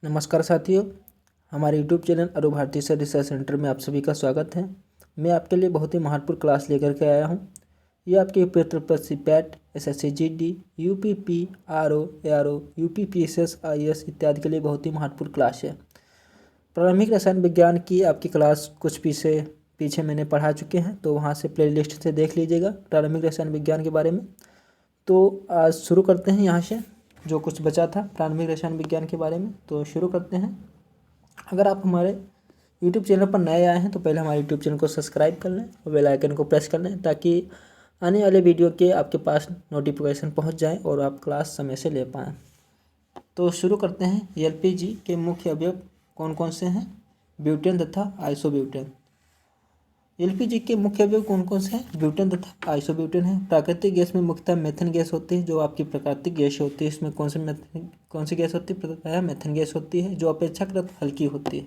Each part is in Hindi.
नमस्कार साथियों, हमारे YouTube channel Arun Bharti sir research centre में आप सभी का स्वागत है। मैं आपके लिए बहुत ही महत्वपूर्ण क्लास लेकर के आया हूं। ये आपके UP PET, SSC GD, UPP, RO, ARO, UPPSS, IAS इत्यादि के लिए बहुत ही महत्वपूर्ण क्लास है। प्रारंभिक रसायन विज्ञान की आपकी क्लास कुछ पीछे मैंने पढ़ा चुके हैं, तो वहाँ से प्लेलिस्ट से देख लीजिएगा प्रारंभिक रसायन विज्ञान के बारे में। तो आज शुरू करते हैं यहाँ से जो कुछ बचा था प्रारंभिक रसायन विज्ञान के बारे में, तो शुरू करते हैं। अगर आप हमारे यूट्यूब चैनल पर नए आए हैं तो पहले हमारे यूट्यूब चैनल को सब्सक्राइब कर लें और बेल आइकन को प्रेस कर लें ताकि आने वाले वीडियो के आपके पास नोटिफिकेशन पहुंच जाए और आप क्लास समय से ले पाएँ। तो शुरू करते हैं। एलपीजी के मुख्य अवयव कौन कौन से हैं? ब्यूटेन तथा आइसोब्यूटेन। एलपीजी के मुख्य अवयव कौन कौन से हैं? ब्यूटेन तथा आइसोब्यूटेन है। प्राकृतिक गैस में मुख्यतः मेथन गैस होती है, जो आपकी प्राकृतिक गैस होती है। इसमें कौन सी गैस होती है? प्रायः मेथन गैस होती है, जो अपेक्षाकृत हल्की होती है।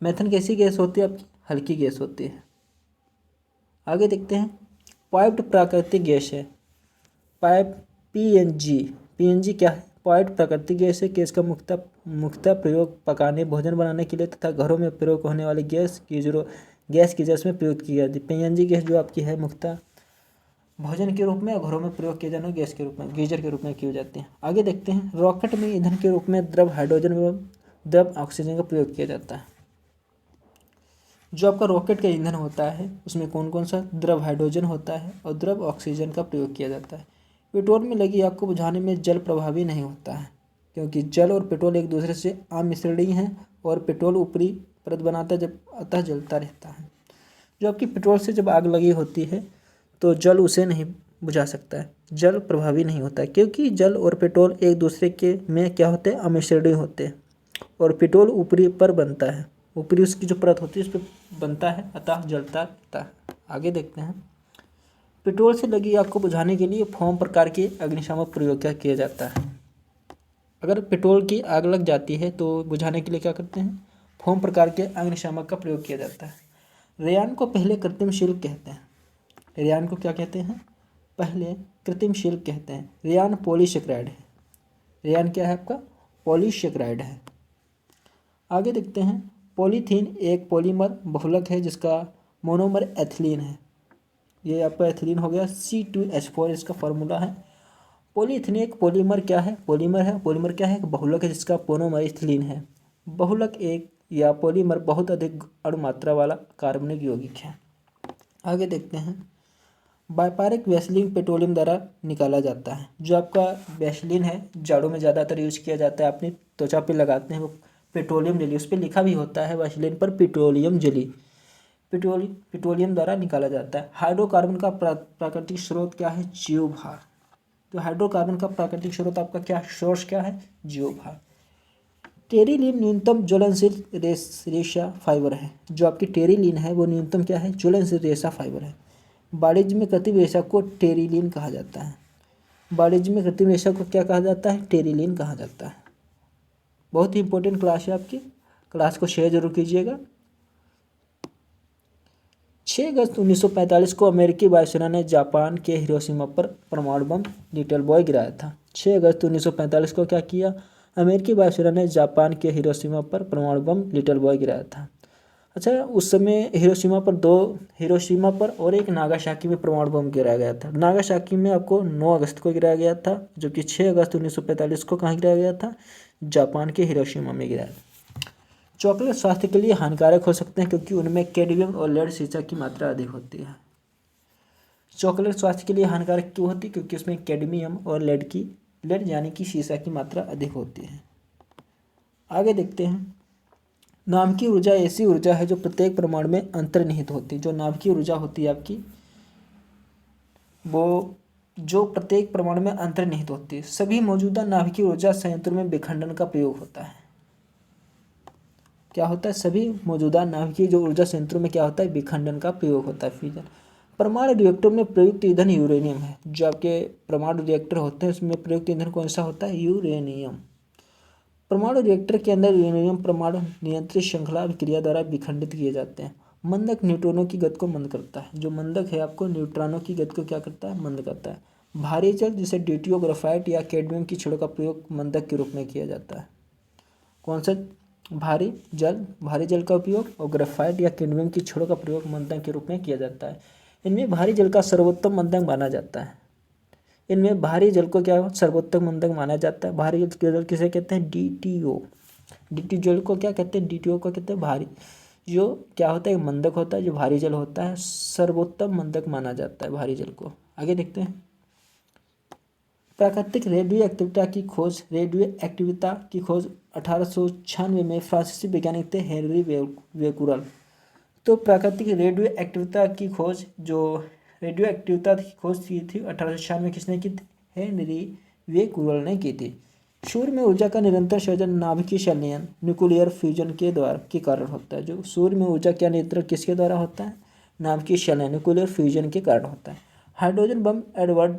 मेथन कैसी गैस होती है? आपकी हल्की गैस होती है। आगे देखते हैं। पाइप्ड प्राकृतिक गैस है। पाइप पीएनजी क्या है? पाइप्ड प्राकृतिक गैस है। गैस का मुख्यतः प्रयोग पकाने, भोजन बनाने के लिए तथा घरों में प्रयोग होने वाली गैस की जरूरत में प्रयोग की जाती है। पीएनजी गैस जो आपकी है मुख्यतः भोजन के रूप में और घरों में प्रयोग किए जाने वाली गैस के रूप में, गीजर के रूप में की जाती है। आगे देखते हैं। रॉकेट में ईंधन के रूप में द्रव हाइड्रोजन एवं द्रव ऑक्सीजन का प्रयोग किया जाता है। जो आपका रॉकेट का ईंधन होता है उसमें कौन कौन सा? द्रव हाइड्रोजन होता है और द्रव ऑक्सीजन का प्रयोग किया जाता है। पेट्रोल में लगी आग को बुझाने में जल प्रभावी नहीं होता है, क्योंकि जल और पेट्रोल एक दूसरे से अमिश्रणीय हैं और पेट्रोल ऊपरी परत बनाता है, जब अतः जलता रहता है। जो आपकी पेट्रोल से जब आग लगी होती है तो जल उसे नहीं बुझा सकता है, जल प्रभावी नहीं होता है, क्योंकि जल और पेट्रोल एक दूसरे के में क्या होते हैं? अमिश्रणीय होते हैं और पेट्रोल ऊपरी पर बनता है, ऊपरी उसकी जो परत होती है उस पर बनता है, अतः जलता रहता है। आगे देखते हैं। पेट्रोल से लगी आग को बुझाने के लिए फोम प्रकार के अग्निशामक प्रयोग किया जाता है। अगर पेट्रोल की आग लग जाती है तो बुझाने के लिए क्या करते हैं? फोम प्रकार के अग्निशामक का प्रयोग किया जाता है। रेयान को पहले कृत्रिम शिल्क कहते हैं। रेयान को क्या कहते हैं? पहले कृत्रिम शिल्क कहते हैं। रेयान पॉलीसेकेराइड है। रेयान क्या है आपका? पॉलीसेकेराइड है। आगे देखते हैं। पॉलीथीन एक पॉलीमर बहुलक है जिसका मोनोमर एथिलीन है। ये आपका एथिलीन हो गया, C2H4 इसका फॉर्मूला है। पॉलीथीन एक पॉलीमर क्या है? पॉलीमर है। पॉलीमर क्या है? एक बहुलक है जिसका मोनोमर एथिलीन है। बहुलक एक या पॉलीमर बहुत अधिक अणुमात्रा वाला कार्बनिक यौगिक है। आगे देखते हैं। व्यापारिक वैसलीन पेट्रोलियम द्वारा निकाला जाता है। जो आपका वैसलीन है जाड़ों में ज़्यादातर यूज किया जाता है, अपनी त्वचा पे लगाते हैं, वो पेट्रोलियम जेली, उस पर लिखा भी होता है वैसलीन पर पेट्रोलियम जेली, पेट्रोलियम द्वारा निकाला जाता है। हाइड्रोकार्बन का प्राकृतिक स्रोत क्या है? जीवभार। तो हाइड्रोकार्बन का प्राकृतिक स्रोत आपका क्या सोर्स क्या है? जीवभार। टेरिलीन न्यूनतम ज्वलनशील रेशा फाइबर है। जो आपकी टेरिलीन है वो न्यूनतम क्या है? ज्वलनशील रेशा फाइबर है। वाणिज्य में कृत्रिम रेशा को टेरिलीन कहा जाता है। वाणिज्य में कृत्रिम रेशा को क्या कहा जाता है? टेरिलीन कहा जाता है। बहुत ही इंपॉर्टेंट क्लास है आपकी, क्लास को शेयर जरूर कीजिएगा। 6 अगस्त 1945 को अमेरिकी वायुसेना ने जापान के हिरोशिमा पर परमाणु बम लिटिल बॉय गिराया था। 6 अगस्त 1945 को क्या किया? अमेरिकी वायुसेना ने जापान के हिरोशिमा पर परमाणु बम लिटिल बॉय गिराया था। अच्छा, उस समय हिरोशिमा पर और एक नागासाकी में परमाणु बम गिराया गया था। नागासाकी में आपको 9 अगस्त को गिराया गया था, जबकि 6 अगस्त 1945 को कहाँ गिराया गया था? जापान के हिरोशिमा में गिराया। चॉकलेट स्वास्थ्य के लिए हानिकारक हो सकते हैं क्योंकि उनमें कैडमियम और लेड सीसा की मात्रा अधिक होती है। चॉकलेट स्वास्थ्य के लिए हानिकारक क्यों होती है? क्योंकि उसमें कैडमियम और लेड यानी कि सीसा की मात्रा अधिक होती है। आगे देखते हैं। नाभिकीय ऊर्जा ऐसी ऊर्जा है जो प्रत्येक परमाणु में अंतर्निहित होती है। जो नाभिकीय ऊर्जा होती है आपकी, वो जो प्रत्येक परमाणु में अंतर्निहित होती है। सभी मौजूदा नाभिकीय ऊर्जा संयंत्रों में विखंडन का प्रयोग होता है। क्या होता है? सभी मौजूदा नाभिकीय जो ऊर्जा संयंत्रों में क्या होता है? विखंडन का प्रयोग होता है, फ्यूजन। परमाणु रिएक्टर में प्रयुक्त ईंधन यूरेनियम है। जो आपके परमाणु रिएक्टर होते हैं उसमें प्रयुक्त ईंधन कौन सा होता है? यूरेनियम। परमाणु रिएक्टर के अंदर यूरेनियम परमाणु नियंत्रित श्रृंखला अभिक्रिया द्वारा विखंडित किए जाते हैं। मंदक न्यूट्रॉनों की गति को मंद करता है। जो मंदक है आपको न्यूट्रॉनों की गति को क्या करता है? मंद करता है। भारी जल जिसे ड्यूटियो ग्राफाइट या कैडमियम की छड़ों का प्रयोग मंदक के रूप में किया जाता है। कौन सा? भारी जल का उपयोग और ग्रेफाइट या कैडमियम की छड़ों का प्रयोग मंदक के रूप में किया जाता है। इनमें भारी जल का सर्वोत्तम मंदक माना जाता है। इनमें भारी जल को क्या सर्वोत्तम मंदक माना जाता है। भारी जल किसे कहते हैं? DTO। DTO जल को क्या कहते हैं? DTO को कहते हैं भारी, जो क्या होता है, मंदक होता है जो भारी जल होता है, सर्वोत्तम मंदक माना जाता है भारी जल को। आगे देखते हैं। प्राकृतिक रेडियो एक्टिविता की खोज 1896 में फ्रांसीसी वैज्ञानिक थे हेनरी बेकुरल। तो प्राकृतिक रेडियो एक्टिविता की खोज की थी 1896 में किसने की थी? हेनरी बेकुरल ने की थी। सूर्य में ऊर्जा का निरंतर सृजन नाभिकीय संलयन न्यूक्लियर फ्यूजन के कारण होता है। जो सूर्य में ऊर्जा का निरंतर किसके द्वारा होता है? नाभिकीय संलयन न्यूक्लियर फ्यूजन के कारण होता है। हाइड्रोजन बम एडवर्ड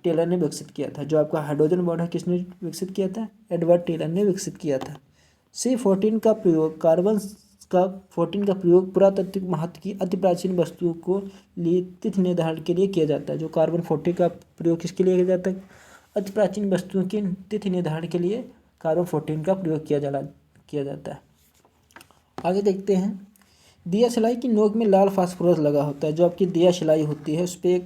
टेलर ने विकसित किया था। जो आपका हाइड्रोजन बम है किसने विकसित किया था? एडवर्ड टेलर ने विकसित किया था। C14 का प्रयोग पुरातात्विक महत्व की अति प्राचीन वस्तुओं को लिए तिथि निर्धारण के लिए किया जाता है। जो कार्बन 14 का प्रयोग किसके लिए किया जाता है? अति प्राचीन वस्तुओं की तिथि निर्धारण के लिए कार्बन 14 का प्रयोग किया जाता है। आगे देखते हैं। दिया सिलाई की नोक में लाल फास्फोरस लगा होता है। जो आपकी दिया सिलाई होती है उस पर एक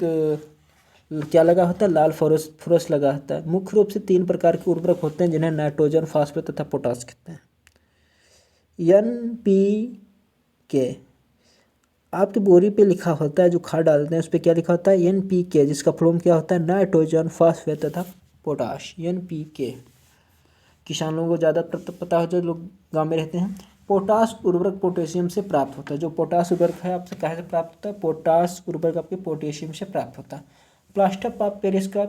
क्या लगा होता है? लाल फास्फोरस लगा होता है। मुख्य रूप से 3 प्रकार के उर्वरक होते हैं जिन्हें नाइट्रोजन, फास्फोरस तथा पोटाश कहते हैं। NPK आपकी बोरी पे लिखा होता है, जो खाद डालते हैं उस पर क्या लिखा होता है? NPK, जिसका फॉर्म क्या होता है? नाइट्रोजन, फास्फोरस तथा पोटाश। NPK किसान लोगों को ज़्यादा पता हो जो लोग गाँव में रहते हैं। पोटाश उर्वरक पोटेशियम से प्राप्त होता है। जो पोटाश उर्वरक है आपसे कहाँ से प्राप्त होता है? पोटाश उर्वरक आपके पोटेशियम से प्राप्त होता है। प्लास्टर ऑफ पेरिस का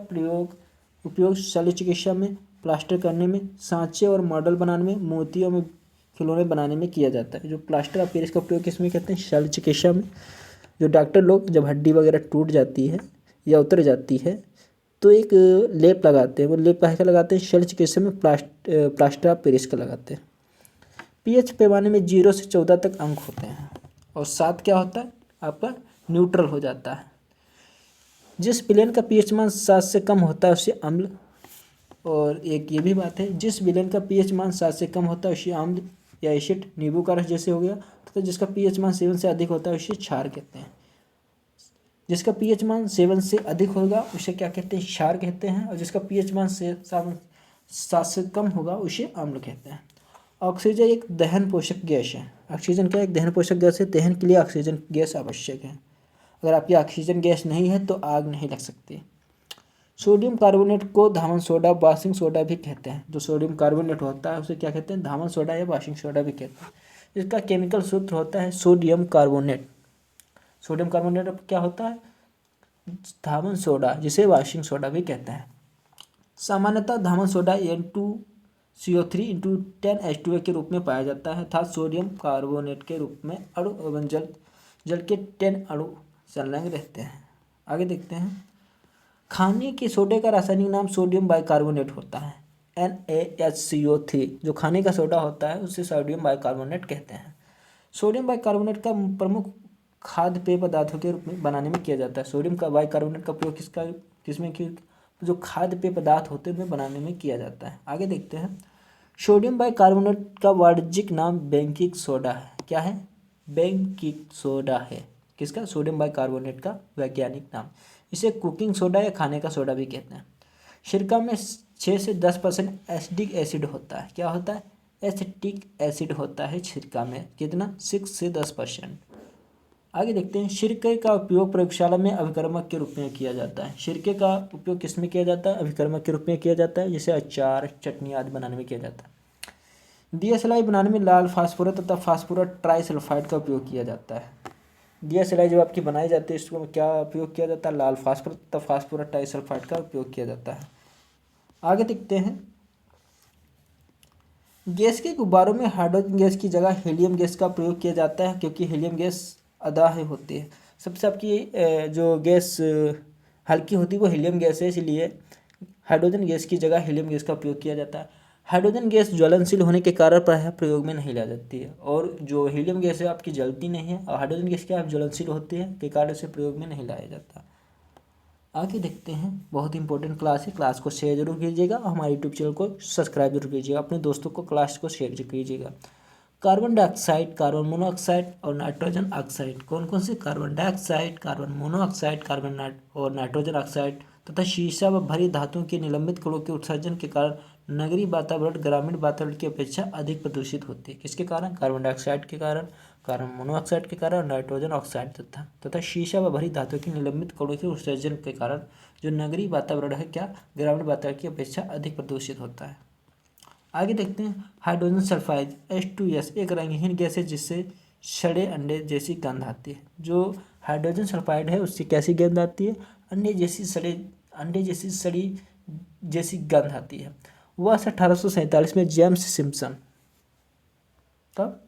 उपयोग शल्य चिकित्सा में, प्लास्टर करने में, सांचे और मॉडल बनाने में, मोतियों में खिलौने बनाने में किया जाता है। जो प्लास्टर ऑफ पेरिस का उपयोग किसमें कहते हैं? शल्य चिकित्सा में। जो डॉक्टर लोग जब हड्डी वगैरह टूट जाती है या उतर जाती है तो एक लेप लगाते हैं। वो लेप काहे का लगाते हैं? शल्य चिकित्सा में प्लास्टर ऑफ पेरिस का लगाते हैं। pH पैमाने में 0 से 14 तक अंक होते हैं और 7 क्या होता है? आपका न्यूट्रल हो जाता है। जिस विलेन का pH मान 7 से कम होता है उसे अम्ल, और एक ये भी बात है, जिस विलेन का pH मान 7 से कम होता है उसे अम्ल या एसिड, नींबू का रस जैसे हो गया, तो जिसका pH मान 7 से अधिक होता है उसे क्षार कहते हैं। जिसका pH मान 7 से अधिक होगा उसे क्या कहते हैं? क्षार कहते हैं। और जिसका pH मान 7 से कम होगा उसे अम्ल कहते हैं। ऑक्सीजन एक दहन पोषक गैस है। ऑक्सीजन क्या? एक दहन पोषक गैस है। दहन के लिए ऑक्सीजन गैस आवश्यक है। अगर आपकी ऑक्सीजन गैस नहीं है तो आग नहीं लग सकती। सोडियम कार्बोनेट को धामन सोडा, वाशिंग सोडा भी कहते हैं। जो सोडियम कार्बोनेट होता है उसे क्या कहते हैं? धामन सोडा या वाशिंग सोडा भी कहते हैं। इसका केमिकल सूत्र होता है सोडियम कार्बोनेट। सोडियम कार्बोनेट क्या होता है? धामन सोडा, जिसे वाशिंग सोडा भी कहते हैं। सामान्यतः धामन सोडा N2CO3 × 10H2O के रूप में पाया जाता है अर्थात सोडियम कार्बोनेट के रूप में अणु एवं जल के 10 अणु संलग्न रहते हैं। आगे देखते हैं। खाने के सोडे का रासायनिक नाम सोडियम बाइकार्बोनेट होता है, NaHCO3। जो खाने का सोडा होता है उसे सोडियम बाइकार्बोनेट कहते हैं। सोडियम बाइकार्बोनेट का प्रमुख खाद्य पेय पदार्थों के रूप में बनाने में किया जाता है। सोडियम का बाइकार्बोनेट का प्रयोग किसमें जो खाद्य पेय पदार्थ होते हैं उनमें बनाने में किया जाता है। आगे देखते हैं। सोडियम बाइकार्बोनेट का वाणिज्यिक नाम बेकिंग सोडा है। क्या है? बेकिंग सोडा है। किसका? सोडियम बाइकार्बोनेट का वैज्ञानिक नाम। इसे कुकिंग सोडा या खाने का सोडा भी कहते हैं। सिरका में 6 से 10% एसिटिक एसिड होता है। क्या होता है? एसिटिक एसिड होता है सिरका में। कितना? 6 से 10%। आगे देखते हैं। सिरके का उपयोग प्रयोगशाला में अभिकर्मक के रूप में किया जाता है। सिरके का उपयोग किस में किया जाता है? अभिकर्मक के रूप में किया जाता है, जिसे अचार, चटनी आदि बनाने में किया जाता है। दिया सलाई बनाने में लाल फास्फोरस तथा फास्फोरस ट्राइसल्फाइड का उपयोग किया जाता है। दिया सलाई जब आपकी बनाई जाती है इसको क्या उपयोग किया जाता है? लाल फास्फोरस तथा फास्फोरस ट्राइसल्फाइड का उपयोग किया जाता है। आगे देखते हैं। गैस के गुब्बारों में हाइड्रोजन गैस की जगह हीलियम गैस का प्रयोग किया जाता है, क्योंकि हीलियम गैस अदाह होती है। सबसे आपकी जो गैस हल्की होती है वो हीलियम गैस है, इसलिए हाइड्रोजन गैस की जगह हीलियम गैस का उपयोग किया जाता है। हाइड्रोजन गैस ज्वलनशील होने के कारण प्रायः प्रयोग में नहीं ला जाती है, और जो हीलियम गैस है आपकी जलती नहीं है, और हाइड्रोजन गैस क्या ज्वलनशील होती है के कारण इसे प्रयोग में नहीं लाया जाता। आगे देखते हैं, बहुत इंपॉर्टेंट क्लास है, क्लास को शेयर जरूर कीजिएगा, हमारे यूट्यूब चैनल को सब्सक्राइब जरूर कीजिएगा, अपने दोस्तों को क्लास को शेयर कीजिएगा। कार्बन डाइऑक्साइड, कार्बन मोनोऑक्साइड और नाइट्रोजन ऑक्साइड, कौन कौन से? कार्बन डाइऑक्साइड, कार्बन मोनोऑक्साइड, और नाइट्रोजन ऑक्साइड तथा शीशा व भरी धातुओं के निलंबित कणों के उत्सर्जन के कारण नगरीय वातावरण ग्रामीण वातावरण की अपेक्षा अधिक प्रदूषित होती है। किसके कारण? कार्बन डाइऑक्साइड के कारण, कार्बन मोनोऑक्साइड के कारण, नाइट्रोजन ऑक्साइड तथा शीशा व भरी धातुओं के निलंबित कणों के उत्सर्जन के कारण जो नगरीय वातावरण है क्या, ग्रामीण वातावरण की अपेक्षा अधिक प्रदूषित होता है। आगे देखते हैं, हाइड्रोजन सल्फाइड H2S एक रंगहीन गैस है जिससे सड़े अंडे जैसी गंध आती है। जो हाइड्रोजन सल्फाइड है उससे कैसी गंध आती है? अंडे जैसी सड़ी जैसी गंध आती है। वह 1847 में जेम्स सिम्पसन, तब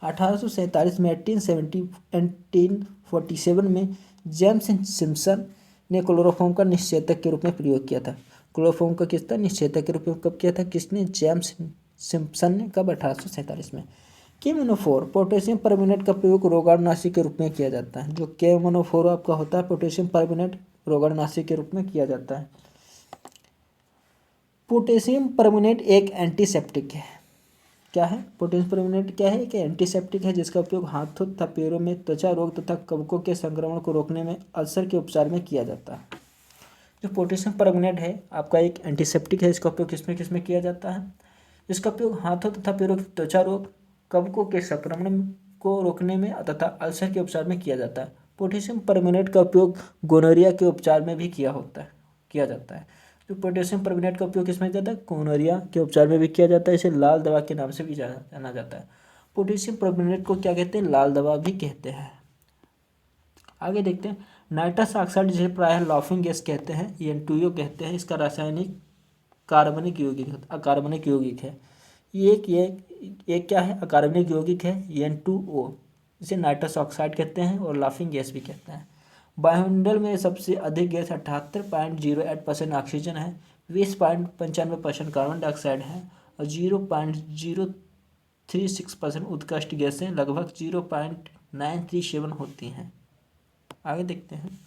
1847 में 1847 में जेम्स सिम्पसन ने क्लोरोफॉर्म का निषेधक के रूप में प्रयोग किया था। क्लोरोफॉर्म का किसका निषेधक के रूप में कब किया था? किसने? जेम्स सिम्पसन ने। कब? 1847 में। केमोनोफोर, पोटेशियम परमैंगनेट का प्रयोग रोगाणुनाशी के रूप में किया जाता है। जो केमोनोफोर आपका होता है, पोटेशियम परमैंगनेट रोगाणुनाशी के रूप में किया जाता है। पोटेशियम परमैंगनेट एक एंटीसेप्टिक है। क्या है? पोटेशियम परमैंगनेट क्या है? एक एंटीसेप्टिक है जिसका उपयोग हाथों तथा पैरों में त्वचा रोग तथा कवकों के संक्रमण को रोकने में अल्सर के उपचार में किया जाता है। जो पोटेशियम परमैंगनेट है आपका एक एंटीसेप्टिक है। इसका उपयोग किसमें किसमें किया जाता है? इसका उपयोग हाथों तथा पैरों की त्वचा रोग, कवकों के संक्रमण को रोकने में तथा अल्सर के उपचार में किया जाता है। पोटेशियम परमैंगनेट का उपयोग गोनोरिया के उपचार में भी किया जाता है। जो पोटेशियम परमैंगनेट का उपयोग किसमें जाता है? गोनोरिया के उपचार में भी किया जाता है। इसे लाल दवा के नाम से भी जाना जाता है। पोटेशियम परमैंगनेट को क्या कहते हैं? लाल दवा भी कहते हैं। आगे देखते हैं, नाइट्रस ऑक्साइड जिसे प्रायः लाफिंग गैस कहते हैं, N2O कहते हैं। इसका रासायनिक अकार्बनिक यौगिक है। ये क्या है? अकार्बनिक यौगिक है, N2O। इसे नाइट्रस ऑक्साइड कहते हैं और लाफिंग गैस भी कहते हैं। वायुमंडल में सबसे अधिक गैस 78.08% ऑक्सीजन है, 20.95% कार्बन डाइऑक्साइड है और 0.036% उत्कृष्ट गैसें लगभग 0.937 होती हैं। आगे देखते हैं,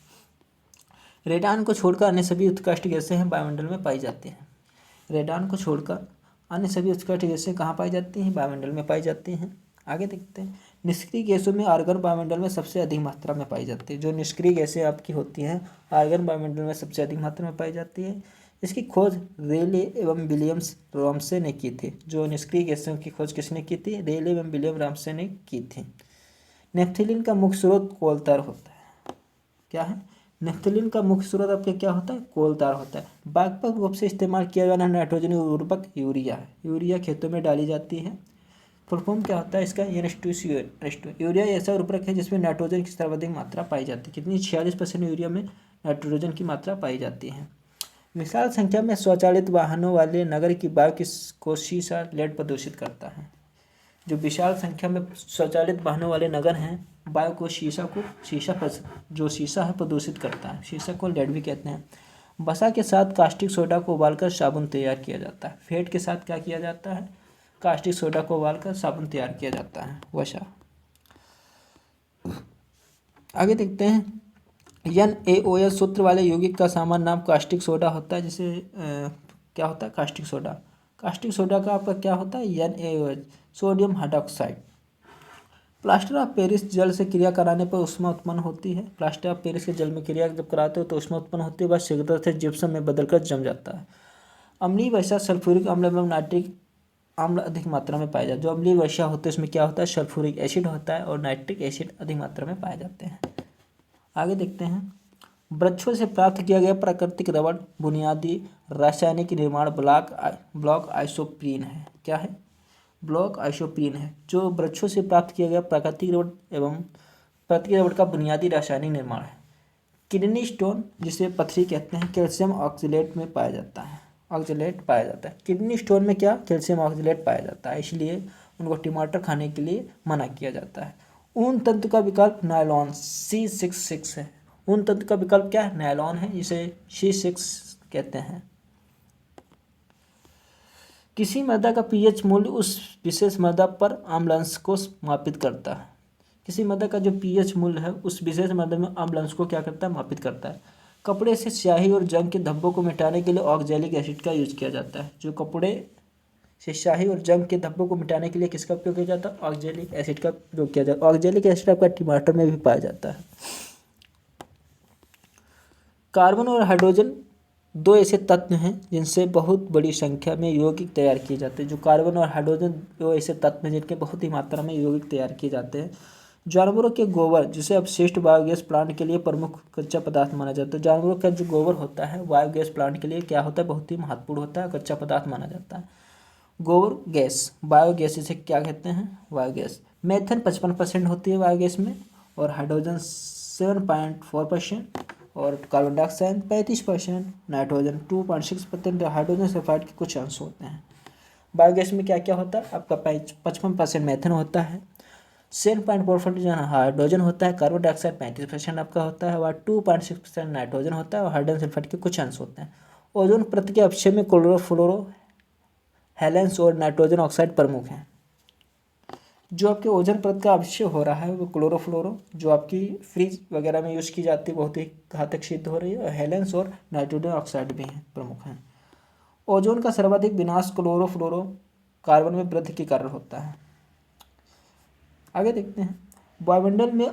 रेडान को छोड़कर अन्य सभी उत्कृष्ट गैसें वायुमंडल में पाई जाती हैं। रेडान को छोड़कर अन्य सभी उत्कृष्ट गैसें कहाँ पाई जाती हैं? वायुमंडल में पाई जाती हैं। आगे देखते हैं, निष्क्रिय गैसों में आर्गन वायुमंडल में सबसे अधिक मात्रा में पाई जाती है। जो निष्क्रिय गैसें आपकी होती हैं आर्गन वायुमंडल में सबसे अधिक मात्रा में पाई जाती है। इसकी खोज रेले एवं विलियम्स रामसे ने की थी। जो निष्क्रिय गैसों की खोज किसने की थी? रेले एवं विलियम रामसे ने की थी। नेफ्थलीन का मुख्य स्रोत कोलतार होता है। क्या है? नेफ्थलीन का मुख्य स्रोत आपका क्या होता है? कोलतार होता है। व्यापक रूप से इस्तेमाल किया जाना नाइट्रोजन उर्वरक यूरिया है। यूरिया खेतों में डाली जाती है। फुल फॉर्म क्या होता है इसका? NH2CO। यूरिया ऐसा उर्वरक है जिसमें नाइट्रोजन की सर्वाधिक मात्रा पाई जाती है। कितनी? 46% यूरिया में नाइट्रोजन की मात्रा पाई जाती है। विशाल संख्या में स्वचालित वाहनों वाले नगर की वायु को शीशा लेड प्रदूषित करता है। जो विशाल संख्या में स्वचालित वाहनों वाले नगर हैं वायु को जो शीशा है प्रदूषित करता है। शीशा को लेड भी कहते हैं। वसा के साथ कास्टिक सोडा को उबालकर साबुन तैयार किया जाता है। फेट के साथ क्या किया जाता है? कास्टिक सोडा को उबालकर साबुन तैयार किया जाता है। वसा। आगे देखते हैं, NaOH सूत्र वाले यौगिक का सामान्य नाम कास्टिक सोडा होता है। जिसे क्या होता है? Caustic soda. कास्टिक सोडा का आपका क्या होता है? NaOH, sodium hydroxide. Plaster of Paris जल से क्रिया कराने पर ऊष्मा उत्पन्न होती है। प्लास्टर ऑफ पेरिस के जल में क्रिया जब कराते हो तो ऊष्मा उत्पन्न होती है, वह शीघ्रता से जिप्सम में बदलकर जम जाता है। अम्लीय वर्षा सल्फ्यूरिक अम्ल एवं नाइट्रिक अम्ल अधिक मात्रा में पाए जाते हैं। जो अम्लीय वर्षा होती है उसमें क्या होता है? सल्फ्यूरिक एसिड होता है और नाइट्रिक एसिड अधिक मात्रा में पाए जाते हैं। आगे देखते हैं, वृक्षों से प्राप्त किया गया प्राकृतिक रबड़ बुनियादी रासायनिक निर्माण ब्लॉक आइसोप्रीन है। क्या है? ब्लॉक आइसोप्रीन है। जो वृक्षों से प्राप्त किया गया प्राकृतिक रबड़ का बुनियादी रासायनिक निर्माण है। किडनी स्टोन जिसे पथरी कहते हैं कैल्शियम ऑक्सलेट में पाया जाता है। किडनी स्टोन में क्या? कैल्शियम ऑक्सलेट पाया जाता है, इसलिए उनको टमाटर खाने के लिए मना किया जाता है। ऊन तंतु का विकल्प नायलॉन C66 है। ऊन तंतु का विकल्प क्या है? नायलॉन है, जिसे C6 कहते हैं। किसी मृदा का pH मूल्य उस विशेष मृदा पर अम्ल अंश को मापित करता है। किसी मृदा का जो pH मूल्य है उस विशेष मृदा में अम्ल अंश को क्या करता है? मापित करता है। कपड़े से स्याही और जंग के धब्बों को मिटाने के लिए ऑक्जेलिक एसिड का यूज किया जाता है। जो कपड़े से स्याही और जंग के धब्बों को मिटाने के लिए किसका उपयोग किया जाता है? ऑक्जेलिक एसिड का उपयोग किया जाता है। ऑक्जेलिक एसिड आपका टमाटर में भी पाया जाता है। कार्बन और हाइड्रोजन दो ऐसे तत्व हैं जिनसे बहुत बड़ी संख्या में यौगिक तैयार किए जाते हैं। जो कार्बन और हाइड्रोजन दो ऐसे तत्व हैं जिनके बहुत ही मात्रा में यौगिक तैयार किए जाते हैं। जानवरों के गोबर जिसे अपशिष्ट बायोगैस प्लांट के लिए प्रमुख कच्चा पदार्थ माना जाता है। जानवरों का जो गोबर होता है बायोगैस प्लांट के लिए क्या होता है? बहुत ही महत्वपूर्ण होता है, कच्चा पदार्थ माना जाता है। गोबर गैस बायोगैस इसे क्या कहते हैं? बायोगैस। मेथेन 55% होती है बायोगैस में, और हाइड्रोजन 7.4%, और carbon dioxide 35%, nitrogen 2.6%, hydrogen sulphide के कुछ अंश होते हैं। बायोगैस में क्या क्या होता है? आपका 55% मेथेन होता है, 7.4% हाइड्रोजन होता है, कार्बन डाइऑक्साइड 35% आपका होता है, और 2.6% नाइट्रोजन होता है, और हाइड्रोजन सल्फाइड के कुछ अंश होते हैं। ओजोन परत के अपक्षय में क्लोरोफ्लोरो हेलेंस और नाइट्रोजन ऑक्साइड प्रमुख हैं। जो आपके ओजोन परत का अपक्षय हो रहा है वो क्लोरोफ्लोरो, जो आपकी फ्रिज वगैरह में यूज़ की जाती है, बहुत ही घातक सिद्ध हो रही है, और हेलेंस और नाइट्रोजन ऑक्साइड भी हैं, प्रमुख हैं। ओजोन का सर्वाधिक विनाश क्लोरोफ्लोरो कार्बन में वृद्धि के कारण होता है। आगे देखते हैं। वायुमंडल में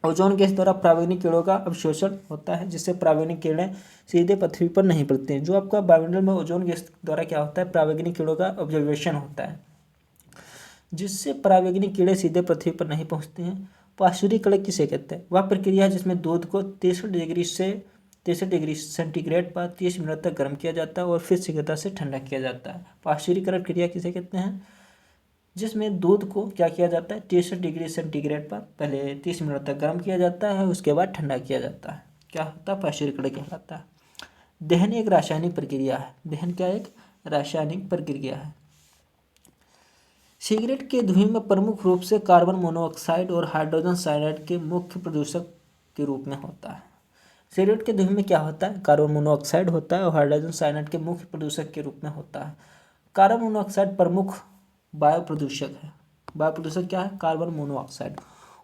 ओजोन गैस द्वारा पराबैंगनी किरणों का अवशोषण होता है, जिससे पराबैंगनी किरणें सीधे पृथ्वी पर नहीं पड़ती हैं। जो आपका वायुमंडल में ओजोन गैस द्वारा क्या होता है? पराबैंगनी किरणों का ऑब्जर्वेशन होता है, जिससे पराबैंगनी किरणें सीधे पृथ्वी पर नहीं पहुंचती हैं। पाश्चुरीकरण किसे कहते हैं? वह प्रक्रिया है जिसमें दूध को 63 डिग्री सेंटीग्रेड पर 30 मिनट तक गर्म किया जाता है और फिर शीघ्रता से ठंडा किया जाता है। पाश्चुरीकरण क्रिया किसे कहते हैं? जिसमें दूध को क्या किया जाता है? 63 डिग्री सेंटीग्रेड पर पहले 30 मिनट तक गर्म किया जाता है, उसके बाद ठंडा किया जाता है। क्या होता है? पाश्चुरीकरण कहलाता है। दहन एक रासायनिक प्रक्रिया है। दहन क्या? एक रासायनिक प्रक्रिया है। सिगरेट के धुएं में प्रमुख रूप से कार्बन मोनोऑक्साइड और हाइड्रोजन साइनाइड के मुख्य प्रदूषक के रूप में होता है। सिगरेट के धुएं में क्या होता है? कार्बन मोनोऑक्साइड होता है और हाइड्रोजन साइनाइड के मुख्य प्रदूषक के रूप में होता है। कार्बन मोनोऑक्साइड प्रमुख वायु प्रदूषक है। वायु प्रदूषक क्या है? Carbon monoxide.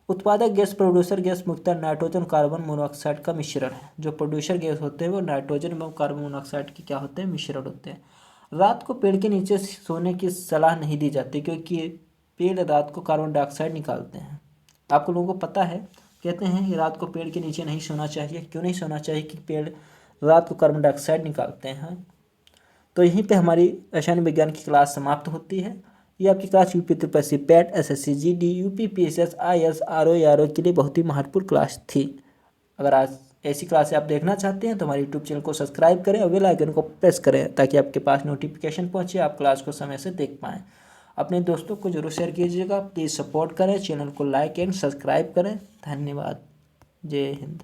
उत्पादक गैस प्रोड्यूसर गैस मुख्यतः नाइट्रोजन कार्बन मोनोऑक्साइड का मिश्रण है। जो प्रोड्यूसर गैस होते हैं वो नाइट्रोजन एवं कार्बन मोनोऑक्साइड के क्या होते हैं? मिश्रण होते हैं। रात को पेड़ के नीचे सोने की सलाह नहीं दी जाती, क्योंकि पेड़ रात को कार्बन डाइऑक्साइड निकालते हैं। आप लोगों को पता है, कहते हैं कि रात को पेड़ के नीचे नहीं सोना चाहिए। क्यों नहीं सोना चाहिए? कि पेड़ रात को कार्बन डाइऑक्साइड निकालते हैं। तो यहीं पे हमारी रसायन विज्ञान की क्लास समाप्त होती है। ये आपकी क्लास यूपी त्रिपसी PET SSC GD UP PSS IAS RO के लिए बहुत ही महत्वपूर्ण क्लास थी। अगर आज ऐसी क्लासें आप देखना चाहते हैं तो हमारे यूट्यूब चैनल को सब्सक्राइब करें और बेल आइकन को प्रेस करें, ताकि आपके पास नोटिफिकेशन पहुंचे, आप क्लास को समय से देख पाएँ। अपने दोस्तों को जरूर शेयर कीजिएगा। प्लीज़ सपोर्ट करें, चैनल को लाइक एंड सब्सक्राइब करें। धन्यवाद। जय हिंद।